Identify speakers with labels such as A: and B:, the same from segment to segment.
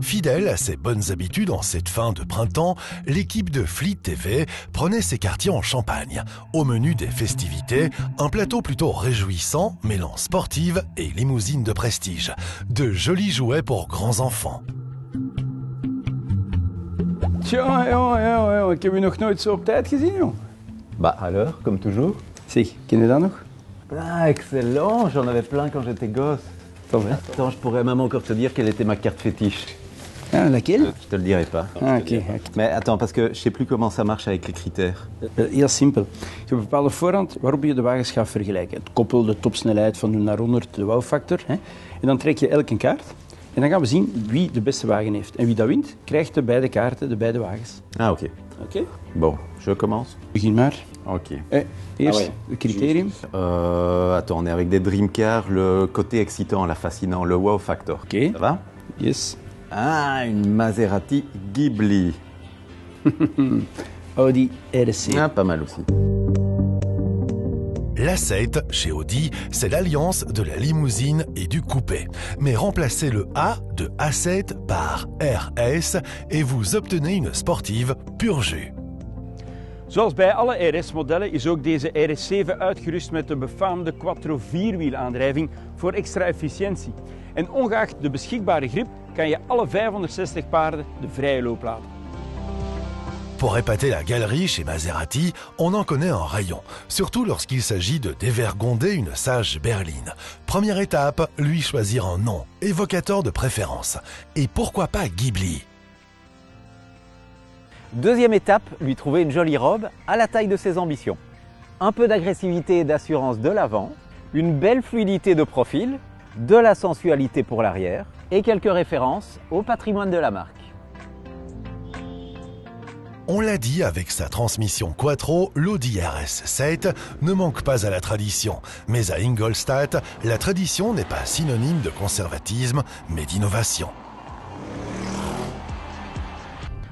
A: Fidèle à ses bonnes habitudes en cette fin de printemps, l'équipe de Fleet TV prenait ses quartiers en Champagne. Au menu des festivités, un plateau plutôt réjouissant, mêlant sportive et limousine de prestige. De jolis jouets pour grands enfants.
B: Tja, ik heb u nog nooit zo op tijd gezien, joh.
C: Bah alors, comme toujours.
B: Zeg, ken je dat nog?
C: Ah, excellent, j'en avais plein quand j'étais gosse. Attends, je pourrais même encore te dire quelle était ma carte fétiche.
B: Ah, laquelle?
C: Je te le dirai pas.
B: Ah, oké.
C: Mais attends, parce que je sais plus comment ça marche avec les critères.
B: Heel simpel. Je bepaalt op voorhand waarop je de wagens gaat vergelijken. Het koppel, de topsnelheid van 0 naar 100, de wow-factor. En dan trek je elk een kaart. En dan gaan we zien wie de beste wagen heeft. En wie dat wint, krijgt de beide kaarten, de beide wagens.
C: Ah, ok.
B: Oké?
C: Bon, je commence.
B: Begin maar.
C: Ok.
B: Eerst le critérium.
C: Attends, on est avec des Dream Cars, le côté excitant, la fascinant, le wow factor.
B: Ok.
C: Ça va?
B: Yes.
C: Ah, une Maserati Ghibli.
B: Audi RS7.
C: Ah, pas mal aussi.
A: L'A7, chez Audi, c'est l'alliance de la limousine et du coupé. Mais remplacez le A de A7 par RS et vous obtenez une sportive pur jus.
B: Zoals bij alle RS-modellen is ook deze RS7 uitgerust met de befaamde Quattro vierwielaandrijving voor extra efficiëntie. En ongeacht de beschikbare grip kan je alle 560 paarden de vrije loop laten.
A: Pour épater la galerie chez Maserati, on en connaît un rayon, surtout lorsqu'il s'agit de dévergonder une sage berline. Première étape, lui choisir un nom, évocateur de préférence. Et pourquoi pas Ghibli?
C: Deuxième étape, lui trouver une jolie robe à la taille de ses ambitions. Un peu d'agressivité et d'assurance de l'avant, une belle fluidité de profil, de la sensualité pour l'arrière et quelques références au patrimoine de la marque.
A: On l'a dit, avec sa transmission Quattro, l'Audi RS7 ne manque pas à la tradition. Mais à Ingolstadt, la tradition n'est pas synonyme de conservatisme, mais d'innovation.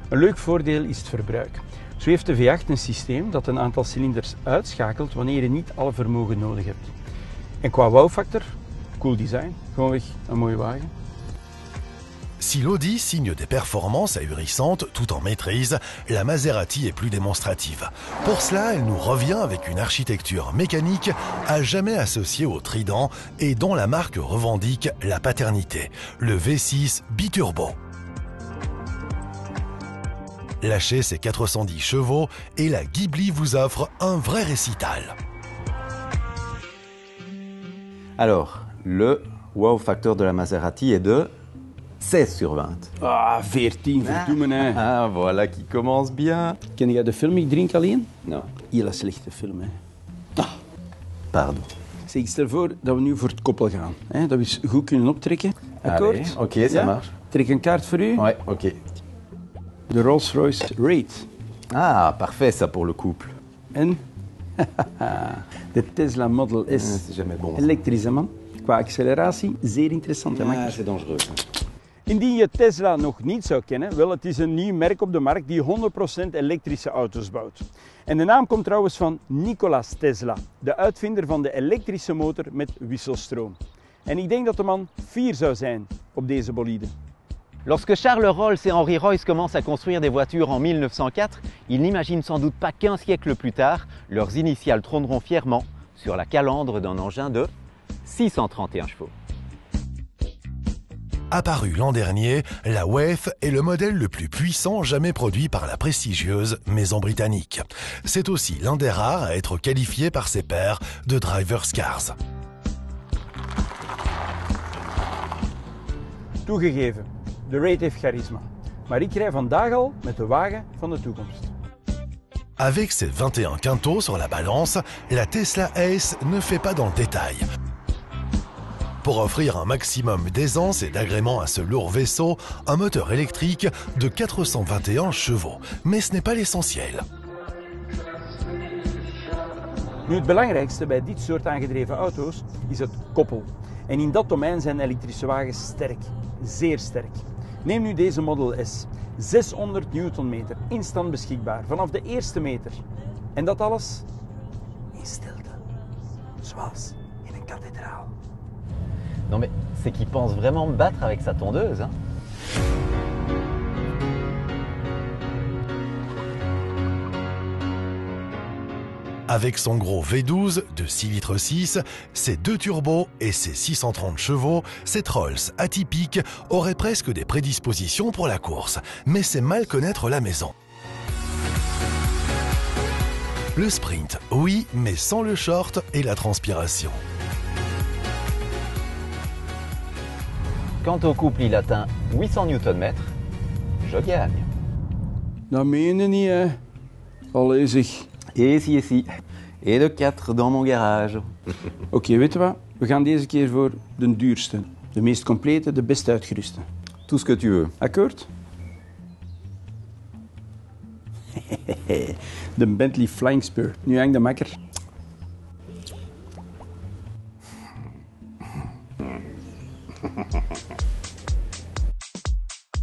B: Een leuk voordeel is het verbruik. Zo heeft de V8 een systeem dat een aantal cilinders uitschakelt wanneer je niet alle vermogen nodig hebt. En qua wow-factor, cool design, gewoonweg een mooie wagen.
A: Si l'Audi signe des performances ahurissantes tout en maîtrise, la Maserati est plus démonstrative. Pour cela, elle nous revient avec une architecture mécanique à jamais associée au Trident et dont la marque revendique la paternité, le V6 biturbo. Lâchez ses 410 chevaux et la Ghibli vous offre un vrai récital.
C: Alors, le wow factor de la Maserati est de 16 sur 20.
B: Ah, 14, verdoemen hè.
C: Ah, voilà qui commence bien.
B: Ken jij de film Ik drink alleen?
C: Non,
B: Hele slechte film hè.
C: pardon.
B: Zeg, ik stel voor dat we nu voor het koppel gaan. Hè? Dat we eens goed kunnen optrekken. Akkoord?
C: Allez, ok, ça
B: Ja?
C: marche.
B: Trek een kaart voor u.
C: Ouais, ok.
B: De Rolls-Royce Wraith.
C: Ah, parfait ça pour le couple.
B: En de Tesla Model S.
C: C'est jamais bon.
B: Elektrisch, hè, man. Qua acceleratie, zeer interessant. Hè,
C: Ah,
B: makker?
C: c'est dangereux.
B: Indien je Tesla nog niet zou kennen, wel, het is een nieuw merk op de markt die 100% elektrische auto's bouwt. En de naam komt trouwens van Nikola Tesla, de uitvinder van de elektrische motor met wisselstroom. En ik denk dat de man fier zou zijn op deze bolide.
C: Lorsque Charles Rolls et Henry Royce commencent à construire des voitures en 1904, ils n'imaginent sans doute pas qu'1 siècle plus tard, leurs initiales trôneront fièrement sur la calandre d'un engin de 631 chevaux.
A: Apparu l'an dernier, la WEF est le modèle le plus puissant jamais produit par la prestigieuse maison britannique. C'est aussi l'un des rares à être qualifié par ses pairs de Drivers' Cars.
B: Toegegeven, de Wraith heeft charisma. Maar ik rij vandaag al met de wagen van de toekomst.
A: Avec ses 21 quintaux sur la balance, la Tesla S ne fait pas dans le détail. Pour offrir un maximum d'aisance et d'agrément à ce lourd vaisseau, un moteur électrique de 421 chevaux. Mais ce n'est pas l'essentiel.
B: Nu, het belangrijkste bij dit soort aangedreven auto's is het koppel. En in dat domein zijn elektrische wagens sterk, zeer sterk. Neem nu deze Model S. 600 Newtonmeter, instant beschikbaar, vanaf de eerste meter. En dat alles in stilte, zoals in een kathedraal.
C: Non mais c'est qu'il pense vraiment me battre avec sa tondeuse, hein.
A: Avec son gros V12 de 6 litres 6, ses 2 turbos et ses 630 chevaux, cette Rolls atypique aurait presque des prédispositions pour la course. Mais c'est mal connaître la maison. Le sprint, oui, mais sans le short et la transpiration.
C: Quant au couple, il atteint 800 Nm. Je gagne.
B: Dat meen je niet, hè? Allee zeg.
C: Et si. Et de 4 dans mon garage.
B: Oké, weet je wat? We gaan deze keer voor de duurste. De meest complete, de best uitgeruste.
C: Tout ce que tu veux.
B: Akkoord? De Bentley Flying Spur. Nu hangt de makker.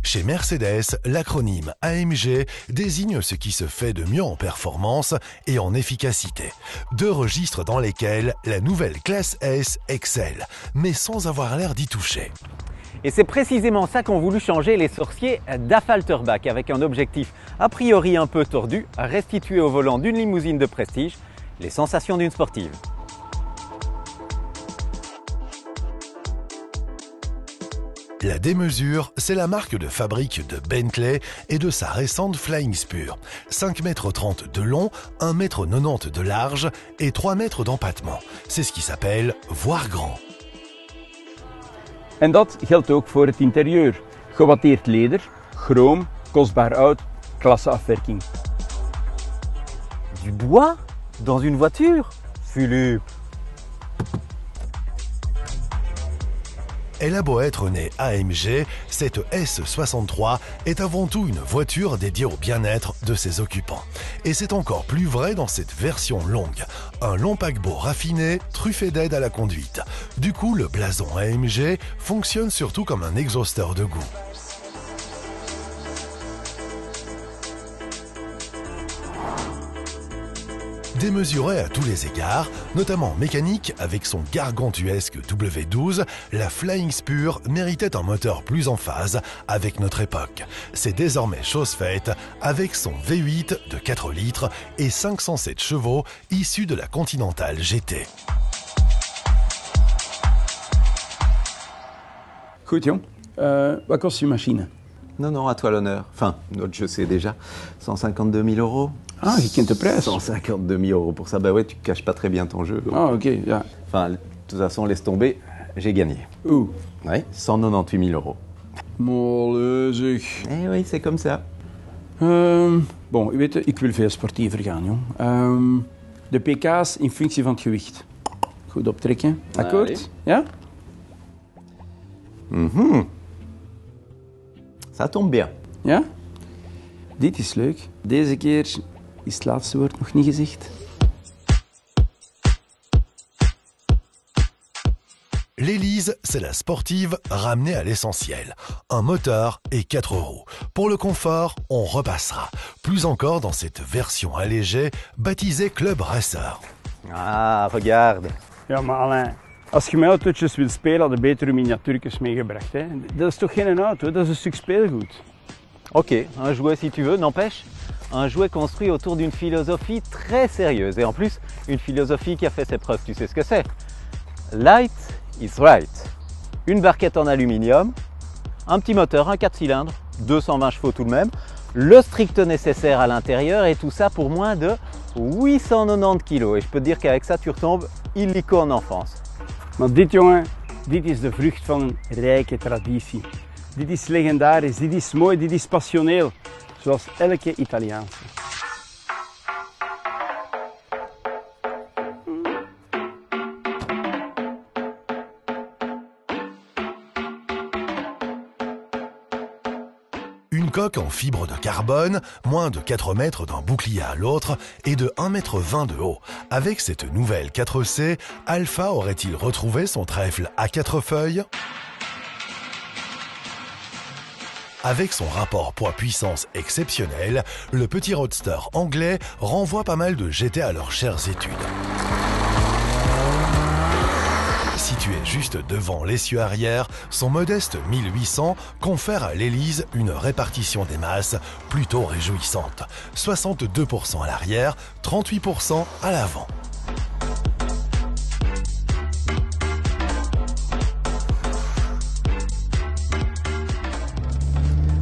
A: Chez Mercedes, l'acronyme AMG désigne ce qui se fait de mieux en performance et en efficacité. 2 registres dans lesquels la nouvelle classe S excelle, mais sans avoir l'air d'y toucher.
C: Et c'est précisément ça qu'ont voulu changer les sorciers d'Affalterbach, avec un objectif a priori un peu tordu, à restituer au volant d'une limousine de prestige les sensations d'une sportive.
A: La démesure, c'est la marque de fabrique de Bentley et de sa récente Flying Spur. 5,30 m de long, 1,90 m de large et 3 mètres d'empattement. C'est ce qui s'appelle voir grand.
B: En dat geldt ook voor het interieur. Gewatteerd leder, chroom, kostbaar oud, klasseafwerking.
C: Du bois dans une voiture? Philippe.
A: Elle a beau être née AMG, cette S63 est avant tout une voiture dédiée au bien-être de ses occupants. Et c'est encore plus vrai dans cette version longue. Un long paquebot raffiné, truffé d'aides à la conduite. Du coup, le blason AMG fonctionne surtout comme un exhausteur de goût. Démesurée à tous les égards, notamment mécanique avec son gargantuesque W12, la Flying Spur méritait un moteur plus en phase avec notre époque. C'est désormais chose faite avec son V8 de 4 litres et 507 chevaux issus de la Continental GT.
B: Goed jong, wat kost je machine?
C: Non, à toi l'honneur. Enfin, notre je sais déjà. 152 000 euros.
B: Ah, je kent de prijs.
C: 152 000 euros pour ça. Bah ouais, tu caches pas très bien ton jeu. Donc.
B: Ah, ok, ja.
C: Enfin, de toute façon, laisse tomber. J'ai gagné.
B: Oeh.
C: Ouais, 198 000 euros.
B: Molle zeg.
C: Eh oui, c'est comme ça.
B: Bon, u weet, ik wil veel sportiever gaan, jong. De pk's in functie van het gewicht. Goed optrekken. Akkoord?
C: Allez.
B: Ja?
C: Ça tombe bien.
B: Ja? Dit is leuk. Deze keer is het laatste woord nog niet gezegd.
A: L'Élise, c'est la sportive ramenée à l'essentiel. Un moteur et 4 roues. Pour le confort, on repassera. Plus encore dans cette version allégée, baptisée Club Racer.
C: Ah, regarde.
B: Ja, maar Alain, als je met autootjes wil spelen, had je betere miniatuurtjes meegebracht. Hè? Dat is toch geen auto, dat is een stuk speelgoed.
C: Ok, un jouet si tu veux, n'empêche, un jouet construit autour d'une philosophie très sérieuse. Et en plus, une philosophie qui a fait ses preuves. Tu sais ce que c'est? Light is right. Une barquette en aluminium, un petit moteur, un 4 cylindres, 220 chevaux tout de même, le strict nécessaire à l'intérieur et tout ça pour moins de 890 kg. Et je peux te dire qu'avec ça, tu retombes illico en enfance.
B: Maar dit, jongen, dit is de vrucht van een rijke traditie. Dit is legendarisch, dit is mooi, dit is passioneel. Zoals elke Italiaanse.
A: Une coque en fibre de carbone, moins de 4 mètres d'un bouclier à l'autre et de 1,20 m de haut. Avec cette nouvelle 4C, Alpha aurait-il retrouvé son trèfle à 4 feuilles ? Avec son rapport poids-puissance exceptionnel, le petit roadster anglais renvoie pas mal de GT à leurs chères études. Situé Situé juste devant l'essieu arrière, son modeste 1800 confère à l'hélice une répartition des masses plutôt réjouissante. 62% à l'arrière, 38% à l'avant.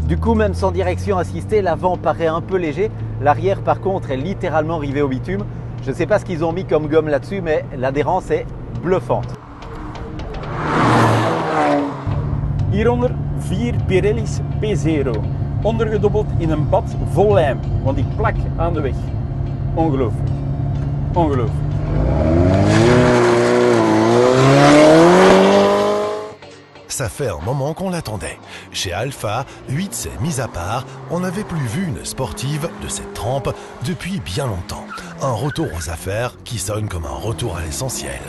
C: Du coup, même sans direction assistée, l'avant paraît un peu léger. L'arrière, par contre, est littéralement rivé au bitume. Je ne sais pas ce qu'ils ont mis comme gomme là-dessus, mais l'adhérence est bluffante.
B: Hieronder 4 Pirelli's P0. Ondergedobbeld in een bad vol lijm, want die plak aan de weg. Ongelooflijk. Ongelooflijk.
A: Ça fait un moment qu'on l'attendait. Chez Alpha, 8 c'est mis à part, on n'avait plus vu une sportive de cette trempe depuis bien longtemps. Un retour aux affaires qui sonne comme un retour à l'essentiel.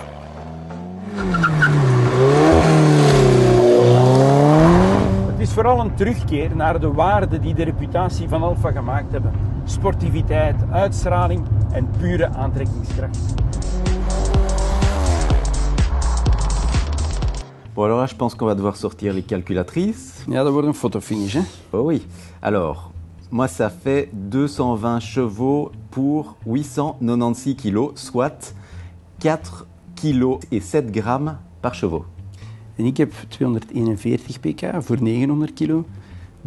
B: Het is vooral een terugkeer naar de waarden die de reputatie van Alpha gemaakt hebben. Sportiviteit, uitstraling en pure aantrekkingskracht.
C: Bon, alors là, je pense qu'on va devoir sortir les calculatrices.
B: Ja, dat wordt een fotofinish, hè?
C: Oh oui. Alors, moi, ça fait 220 chevaux pour 896 kg, soit 4 kg et 7 grammes par chevaux.
B: En ik heb 241 pk voor 900 kilo,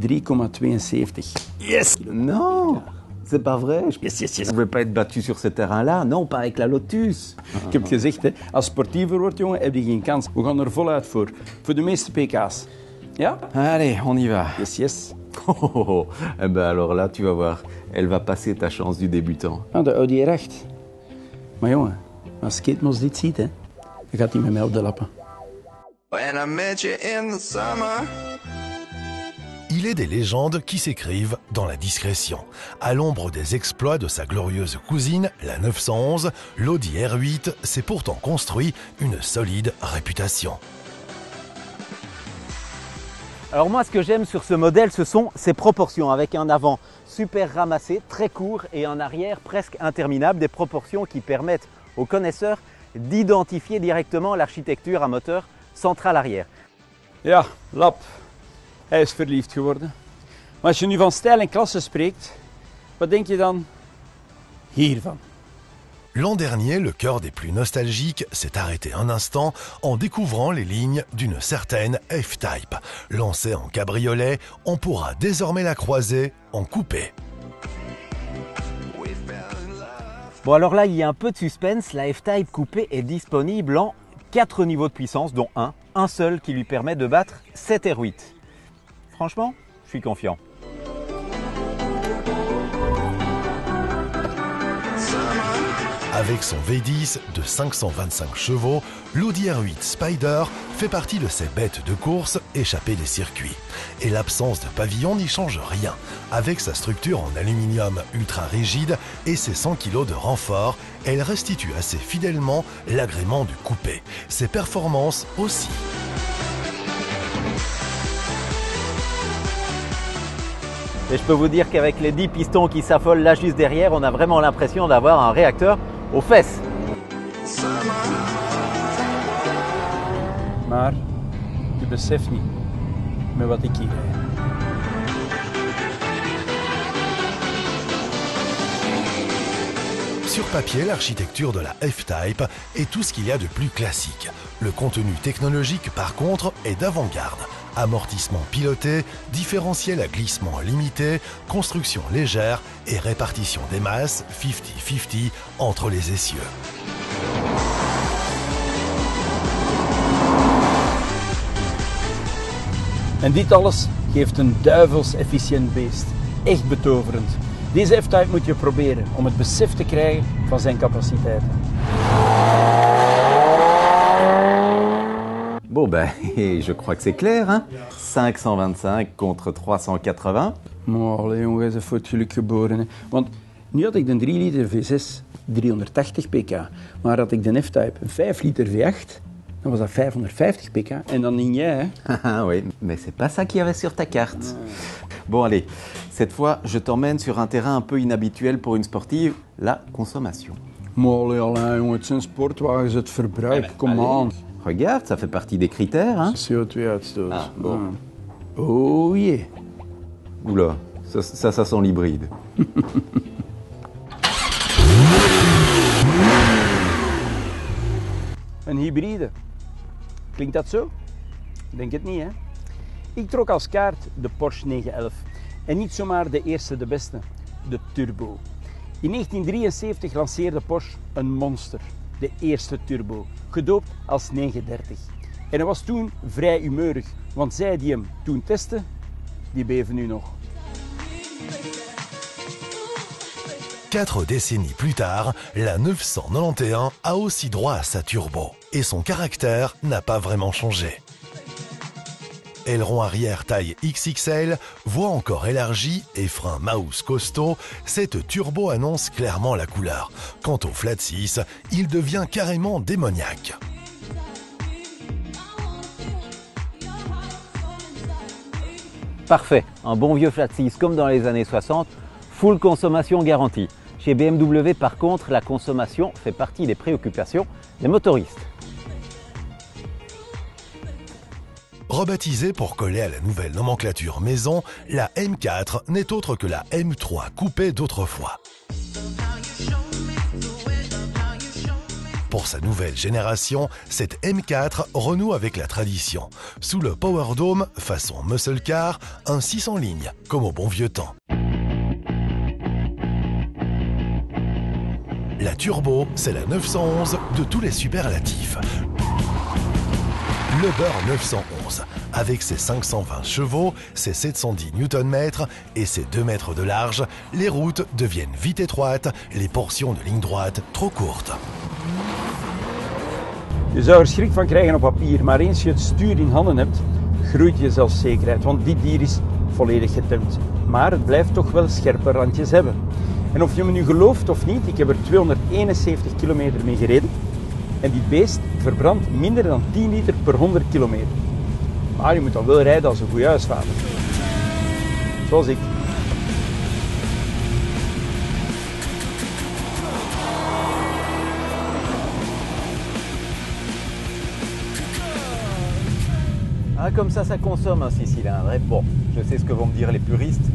B: 3,72. Yes!
C: Non, c'est pas vrai.
B: Yes, yes, yes.
C: Je ne pouvais pas être battu sur ce terrain-là. Non, pas avec la Lotus.
B: Ik heb gezegd, hè, als sportiever wordt, jongen, heb je geen kans. We gaan er voluit voor de meeste pk's. Ja?
C: Allez, on y va.
B: Yes, yes.
C: Oh, oh, oh. Eh ben alors là, tu vas voir, elle va passer ta chance du débutant.
B: Ah, de Audi R8. Maar jongen, als Skatemos dit ziet, hè, dan gaat hij met mij op de lappen.
D: When I met you in the summer.
A: Il est des légendes qui s'écrivent dans la discrétion. À l'ombre des exploits de sa glorieuse cousine, la 911, l'Audi R8 s'est pourtant construit une solide réputation.
C: Alors moi, ce que j'aime sur ce modèle, ce sont ses proportions, avec un avant super ramassé, très court, et un arrière presque interminable, des proportions qui permettent aux connaisseurs d'identifier directement l'architecture à moteur central arrière.
B: Ja, Lap. Hij is verliefd geworden. Maar als je nu van stijl en klasse spreekt, wat denk je dan hiervan?
A: L'an dernier, le cœur des plus nostalgiques s'est arrêté un instant en découvrant les lignes d'une certaine F-Type. Lancée en cabriolet, on pourra désormais la croiser en coupé.
C: Bon alors là, il y a un peu de suspense, la F-Type coupé est disponible en 4 niveaux de puissance, dont un seul qui lui permet de battre 7 R8. Franchement, je suis confiant.
A: Avec son V10 de 525 chevaux, l'Audi R8 Spider fait partie de ces bêtes de course échappées des circuits. Et l'absence de pavillon n'y change rien. Avec sa structure en aluminium ultra rigide et ses 100 kg de renfort, elle restitue assez fidèlement l'agrément du coupé. Ses performances aussi.
C: Et je peux vous dire qu'avec les 10 pistons qui s'affolent là juste derrière, on a vraiment l'impression d'avoir un réacteur aux fesses.
B: Maar je beseft niet met wat ik hier rijd.
A: Sur papier, l'architecture de la F-Type est tout ce qu'il y a de plus classique. Le contenu technologique, par contre, est d'avant-garde. Amortissement piloté, différentiel à glissement limité, construction légère et répartition des masses 50-50 entre les essieux.
B: En dit alles geeft een duivels efficiënt beest. Echt betoverend. Deze F-Type moet je proberen om het besef te krijgen van zijn capaciteiten.
C: Bon ben, je crois que c'est clair, hein? 525 contre 380.
B: Maar allee, jongen, hij is even het geluk geboren. Hè. Want nu had ik de 3 liter V6 380 pk. Maar had ik de F-Type een 5 liter V8, dan was dat 550 pk. En dan niet jij, hè?
C: Ah oui, mais c'est pas ça qu'il y avait sur ta carte. Bon allez, cette fois, je t'emmène sur un terrain un peu inhabituel pour une sportive, la consommation.
B: Maar allee, jongen, het zijn sportwagens, het verbruik, kom aan.
C: Regarde, ça fait partie des critères, hein?
B: CO2-uitstoot.
C: Ah, bon.
B: Oh yeah.
C: Oula, ça sent l'hybride.
B: Een hybride. Klinkt dat zo? Denk het niet, hè? Ik trok als kaart de Porsche 911. En niet zomaar de eerste, de beste. De Turbo. In 1973 lanceerde Porsche een monster. De eerste Turbo. Gedoopt als 930. En hij was toen vrij humeurig. Want zij die hem toen testen, die beven nu nog.
A: 4 décennies plus tard, la 991 a aussi droit à sa turbo. Et son caractère n'a pas vraiment changé. Aileron arrière taille XXL, voie encore élargie et frein Maus costaud, cette turbo annonce clairement la couleur. Quant au flat 6, il devient carrément démoniaque.
C: Parfait, un bon vieux flat 6 comme dans les années 60, full consommation garantie. Chez BMW par contre, la consommation fait partie des préoccupations des motoristes.
A: Rebaptisée pour coller à la nouvelle nomenclature maison, la M4 n'est autre que la M3 coupée d'autrefois. Pour sa nouvelle génération, cette M4 renoue avec la tradition. Sous le Power Dome, façon muscle car, un 6 en ligne, comme au bon vieux temps. La turbo, c'est la 911 de tous les superlatifs. Le beurre 911, avec ses 520 chevaux, ses 710 Nm et ses 2 mètres de large, les routes deviennent vite étroites, les portions de ligne droite trop courtes.
B: Je zou er schrik van krijgen op papier, maar eens je het stuur in handen hebt, groeit je zelfzekerheid, want dit dier is volledig getemd. Maar het blijft toch wel scherpe randjes hebben. En of je me nu gelooft of niet, ik heb er 271 kilometer mee gereden. En dit beest verbrandt minder dan 10 liter per 100 kilometer. Maar je moet dan wel rijden als een goede huisvader. Zoals ik.
C: Ah, comme ça consomme un 6 cylindres. Et bon, je sais ce que vont me dire les puristes,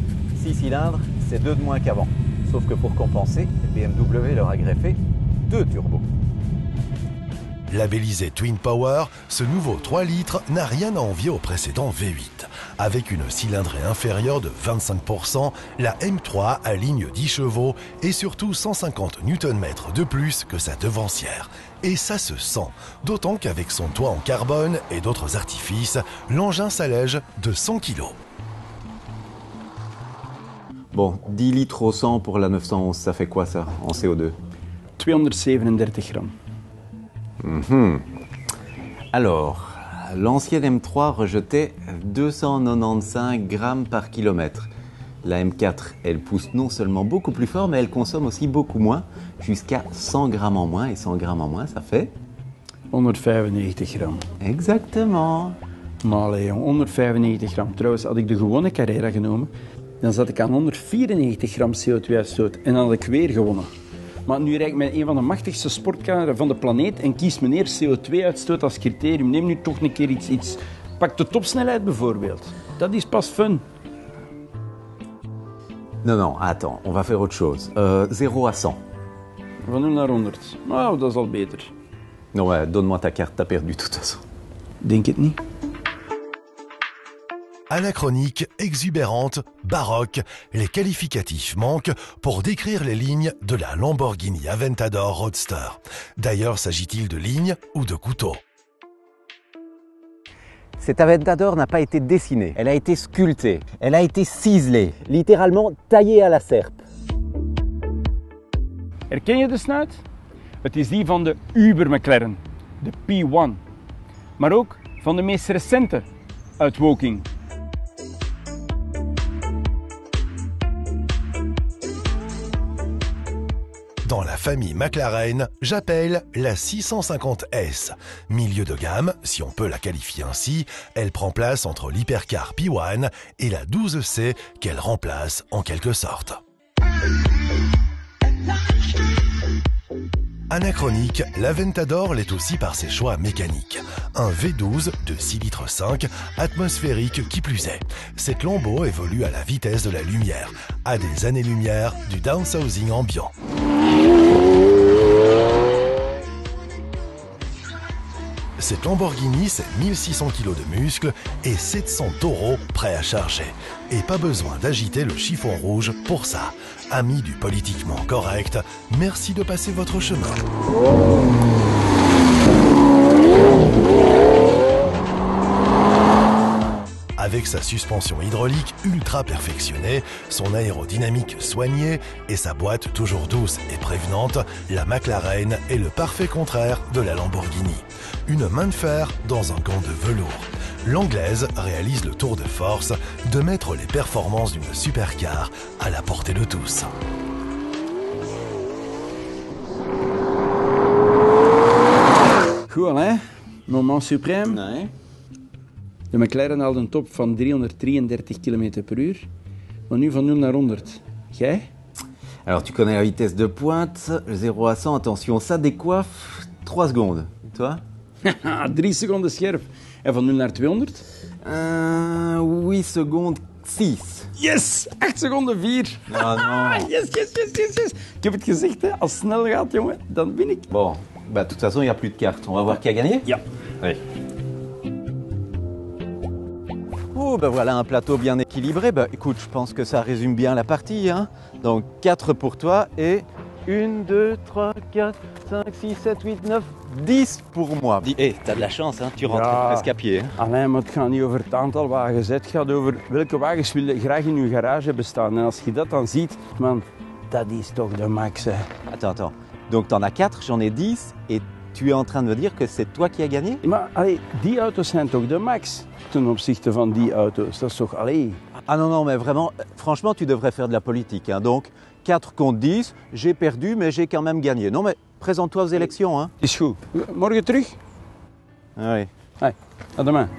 C: 6 cylindres, c'est 2 de moins qu'avant. Sauf que pour compenser, BMW leur a greffé 2 turbos.
A: Labellisé Twin Power, ce nouveau 3 litres n'a rien à envier au précédent V8. Avec une cylindrée inférieure de 25%, la M3 aligne 10 chevaux et surtout 150 Nm de plus que sa devancière. Et ça se sent, d'autant qu'avec son toit en carbone et d'autres artifices, l'engin s'allège de 100 kg.
C: Bon, 10 litres au 100 pour la 911, ça fait quoi ça en CO2?
B: 237 grammes.
C: Alors, l'ancienne M3 rejetait 295 grammes par kilomètre. La M4, elle pousse non seulement beaucoup plus fort, mais elle consomme aussi beaucoup moins, jusqu'à 100 grammes en moins. Et 100 grammes en moins, ça fait
B: 195 gram.
C: Exactement.
B: Maar allee, jong, 195 gram. Trouwens, had ik de gewone Carrera genomen, dan zat ik aan 194 gram CO2-uitstoot en dan had ik weer gewonnen. Maar nu rijd ik met een van de machtigste sportkarren van de planeet en kies meneer CO2-uitstoot als criterium. Neem nu toch een keer iets. Pak de topsnelheid bijvoorbeeld. Dat is pas fun.
C: Non, attends, on va faire autre chose. 0 à 100.
B: Van 0 naar 100. Nou, dat is al beter.
C: Non, ouais, donne-moi ta carte, t'as perdu de toute façon.
B: Denk het niet.
A: Anachronique, exubérante, baroque, les qualificatifs manquent pour décrire les lignes de la Lamborghini Aventador Roadster. D'ailleurs, s'agit-il de lignes ou de couteaux?
C: Cette Aventador n'a pas été dessinée, elle a été sculptée, elle a été ciselée, littéralement taillée à la serpe.
B: Herken je de snuit? Het is die van de Uber McLaren, de P1. Maar ook van de meest recente uit Woking.
A: Dans la famille McLaren, j'appelle la 650S. Milieu de gamme, si on peut la qualifier ainsi, elle prend place entre l'hypercar P1 et la 12C qu'elle remplace en quelque sorte. Anachronique, l'Aventador l'est aussi par ses choix mécaniques. Un V12 de 6,5 litres, atmosphérique qui plus est. Cette Lambo évolue à la vitesse de la lumière, à des années-lumière du downsizing ambiant. Cette Lamborghini, c'est 1600 kg de muscles et 700 taureaux prêts à charger. Et pas besoin d'agiter le chiffon rouge pour ça. Amis du politiquement correct, merci de passer votre chemin. Avec sa suspension hydraulique ultra perfectionnée, son aérodynamique soignée et sa boîte toujours douce et prévenante, la McLaren est le parfait contraire de la Lamborghini. Une main de fer dans un gant de velours. L'anglaise réalise le tour de force de mettre les performances d'une supercar à la portée de tous.
B: Goed hè, moment suprême.
C: Nee.
B: De McLaren had een top van 333 km per uur, maar nu van 0 naar 100. Jij?
C: Alors tu connais la vitesse de pointe, 0 à 100, attention, ça décoiffe 3 secondes. Toi?
B: 3 seconden scherp. En van 0 naar 200?
C: 8 secondes 6.
B: Yes! 8 seconden 4.
C: Ah non.
B: Yes, yes, yes, yes, yes. Ik heb het gezegd, hè. Als het snel gaat, jongen, dan win ik.
C: Bon, bah de toute façon, il n'y a plus de cartes. On va voir qui a gagné?
B: Ja.
C: Oui. Oh, ben voilà un plateau bien équilibré. Bah écoute, je pense que ça résume bien la partie. Hein. Donc 4 pour toi et 1, 2, 3, 4, 5, 6, 7, 8, 9, 10 pour moi. Hé, t'as de la chance, hein. Tu rentres presque à pied. Hein.
B: Alleen, maar het gaat niet over het aantal wagens. Het gaat over welke wagens wil je graag in je garage hebben staan. En als je dat dan ziet, man, dat is toch de max. Hè.
C: Attends. Donc t'en as 4, j'en ai 10 et tu es en train de me dire que c'est toi qui as gagné?
B: Maar allee, die auto's zijn toch de max ten opzichte van die auto's. Dat is toch, allee.
C: Ah non, mais vraiment, franchement, tu devrais faire de la politique. Hein. Donc 4 contre 10, j'ai perdu, mais j'ai quand même gagné. Non, mais présente-toi aux élections. Hein.
B: Is goed. Morgen terug?
C: Oui.
B: Hey, à demain.